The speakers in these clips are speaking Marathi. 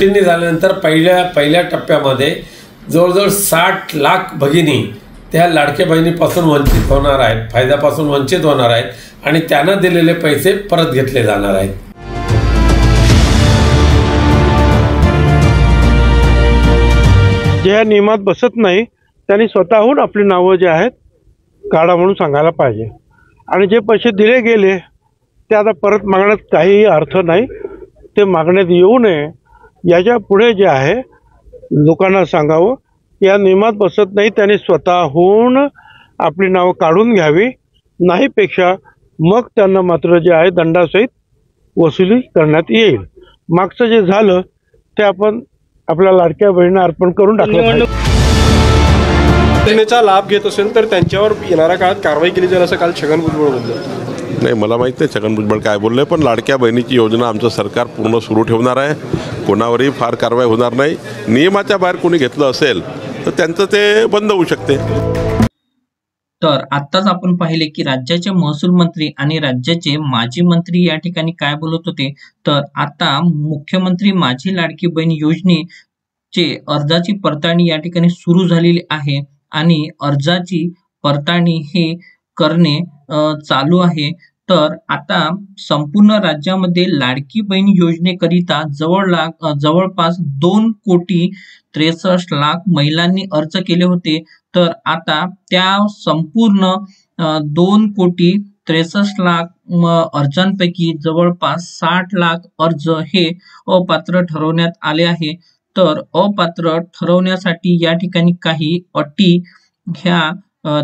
छानपीन झाल्यानंतर पहिल्या टप्प्यामध्ये जवळजवळ 60 लाख भगिनी त्या लाडक्या बहिणीपासून वंचित होणार आहेत, फायद्यापासून वंचित होणार आहेत आणि त्यांना दिलेले पैसे परत घेतले जाणार आहेत. जे नियमात बसत नाही त्यांनी स्वतःहून आपली नावं जे आहेत काढा म्हणून सांगायला पाहिजे. आणि जे पैसे दिले गेले ते आता परत मागण्यात काहीही अर्थ नाही. ते मागण्यात येऊ नये याच्या पुढे जे आहे लोकांना सांगावं, या नियमात बसत नाही त्यांनी स्वतःहून आपली नावं काढून घ्यावी, नाहीपेक्षा मग त्यांना मात्र जे आहे दंडासहित वसुली करण्यात येईल. मागचं जे झालं ते आपण आपल्या लाडक्या बहिणींना अर्पण करून टाकलं. योजनेचा लाभ घेत असेल तर त्यांच्यावर येणाऱ्या काळात कारवाई केली जाईल असं काल छगन भुजबळ बोलले. नाही, मला माहीत नाही छगन भुजबळ काय बोलले, पण लाडक्या बहिणीची योजना आमचं सरकार पूर्ण सुरू ठेवणार आहे. कोणावरही फार कारवाई होणार नाही. नियमाच्या बाहेर कोणी घेतलं असेल तर त्यांचं ते बंद होऊ शकते. तर आत्ताच आपण पाहिले की राज्याचे महसूल मंत्री आणि राज्याचे माजी मंत्री या ठिकाणी काय बोलत होते. तर आता मुख्यमंत्री माझी लाडकी बहीण योजनेचे अर्जाची पडताळणी या ठिकाणी सुरू झालेली आहे आणि अर्जाची पडताळणी हे करणे चालू आहे. तर आता संपूर्ण राज्यामध्ये लाडकी बहीण योजनेकरिता जवळपास 2,63,00,000 महिलांनी अर्ज केले होते. तर आता त्या संपूर्ण 2,63,00,000 अर्जांपैकी जवळपास 60 लाख अर्ज हे अपात्र ठरवण्यात आले आहे. तर अपात्र ठरवण्यासाठी या ठिकाणी काही अटी ह्या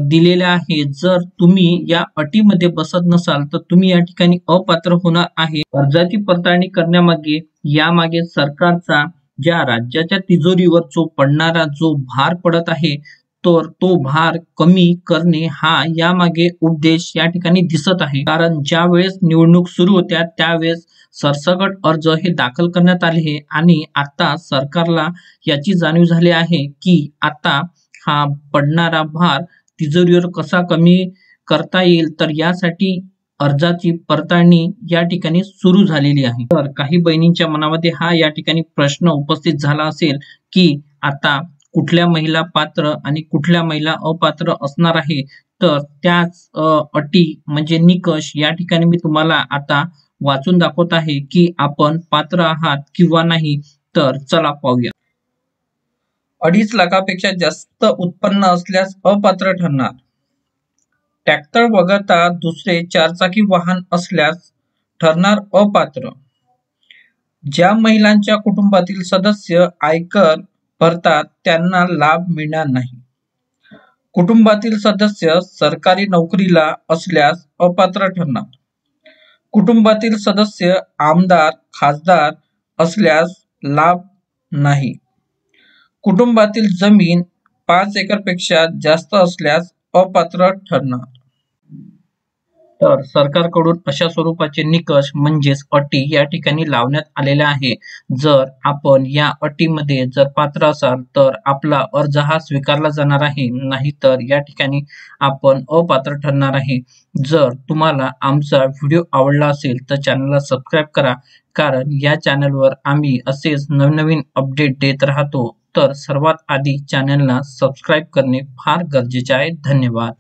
दिलेल्या आहे. जर तुम्ही या अटीमध्ये बसत नसाल तर तुम्ही या ठिकाणी अपात्र होणार आहे. अर्जाची पडताळणी करण्यामागे यामागे सरकारचा ज्या राज्याच्या तिजोरीवर जो पडणारा जो भार पडत आहे तर तो भार कमी करणे हा यामागे उद्देश या ठिकाणी दिसत आहे. कारण ज्या वेळेस निवडणूक सुरू होत्या त्यावेळेस सरसकट अर्ज हे दाखल करण्यात आले आणि आता सरकारला याची जाणीव झाली आहे की आता हा पडणारा भार तिजोरीवर कसा कमी करता येईल. तर यासाठी अर्जाची पडताळणी या ठिकाणी सुरू झालेली आहे. तर काही बहिणींच्या मनामध्ये हा या ठिकाणी प्रश्न उपस्थित झाला असेल की आता कुठल्या महिला पात्र आणि कुठल्या महिला अपात्र असणार आहे. तर त्याच अटी म्हणजे निकष या ठिकाणी मी तुम्हाला आता वाचून दाखवत आहे की आपण पात्र आहात किंवा नाही. तर चला पाहूया. 2.5 लाखापेक्षा जास्त उत्पन्न असल्यास अपात्र ठरणार. ट्रॅक्टर वगळता दुसरे 4 चाकी वाहन असल्यास ठरणार अपात्र. ज्या महिलांच्या कुटुंबातील सदस्य आयकर भरतात त्यांना लाभ मिळणार नाही. कुटुंबातील सदस्य सरकारी नोकरीला असल्यास अपात्र ठरणार. कुटुंबातील सदस्य आमदार खासदार असल्यास लाभ नाही. कुटुंबातील जमीन 5 एकरपेक्षा जास्त असल्यास अपात्र ठरणार. तर सरकारकडून अशा स्वरूपाचे निकष म्हणजेच अटी या ठिकाणी लावण्यात आलेल्या आहे. जर आपण या अटीमध्ये जर पात्र असाल तर आपला अर्ज हा स्वीकारला जाणार आहे, नाहीतर या ठिकाणी आपण अपात्र ठरणार आहे. जर तुम्हाला आमचा व्हिडिओ आवडला असेल तर चॅनलला सबस्क्राईब करा, कारण या चॅनलवर आम्ही असेच नवनवीन अपडेट देत राहतो. तर सर्वात आधी चॅनलला सबस्क्राईब करणे फार गरजेचे आहे. धन्यवाद.